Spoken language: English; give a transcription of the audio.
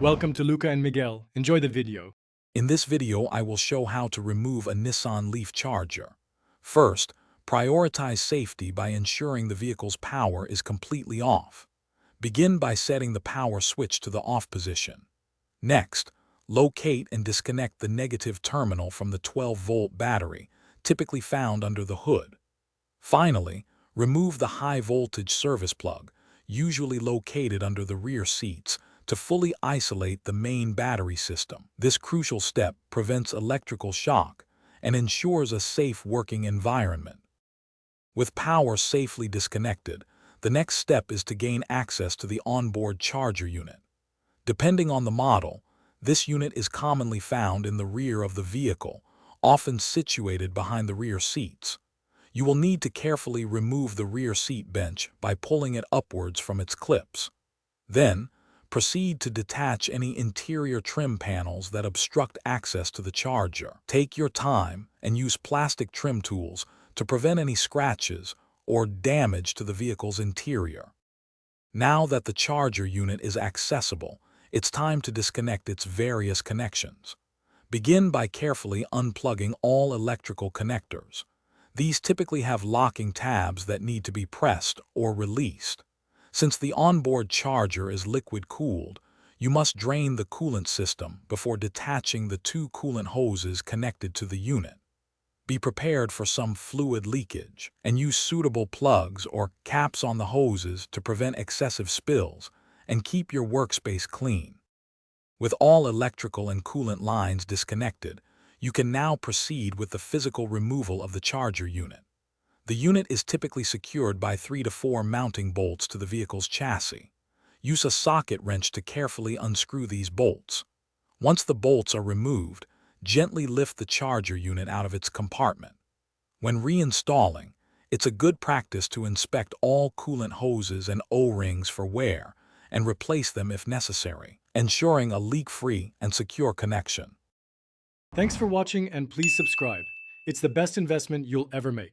Welcome to Luca and Miguel. Enjoy the video. In this video, I will show how to remove a Nissan Leaf charger. First, prioritize safety by ensuring the vehicle's power is completely off. Begin by setting the power switch to the off position. Next, locate and disconnect the negative terminal from the 12-volt battery, typically found under the hood. Finally, remove the high-voltage service plug, usually located under the rear seats, to fully isolate the main battery system. This crucial step prevents electrical shock and ensures a safe working environment. With power safely disconnected, the next step is to gain access to the onboard charger unit. Depending on the model, this unit is commonly found in the rear of the vehicle, often situated behind the rear seats. You will need to carefully remove the rear seat bench by pulling it upwards from its clips. Then, proceed to detach any interior trim panels that obstruct access to the charger. Take your time and use plastic trim tools to prevent any scratches or damage to the vehicle's interior. Now that the charger unit is accessible, it's time to disconnect its various connections. Begin by carefully unplugging all electrical connectors. These typically have locking tabs that need to be pressed or released. Since the onboard charger is liquid-cooled, you must drain the coolant system before detaching the two coolant hoses connected to the unit. Be prepared for some fluid leakage, and use suitable plugs or caps on the hoses to prevent excessive spills and keep your workspace clean. With all electrical and coolant lines disconnected, you can now proceed with the physical removal of the charger unit. The unit is typically secured by 3 to 4 mounting bolts to the vehicle's chassis. Use a socket wrench to carefully unscrew these bolts. Once the bolts are removed, gently lift the charger unit out of its compartment. When reinstalling, it's a good practice to inspect all coolant hoses and O-rings for wear and replace them if necessary, ensuring a leak-free and secure connection. Thanks for watching and please subscribe. It's the best investment you'll ever make.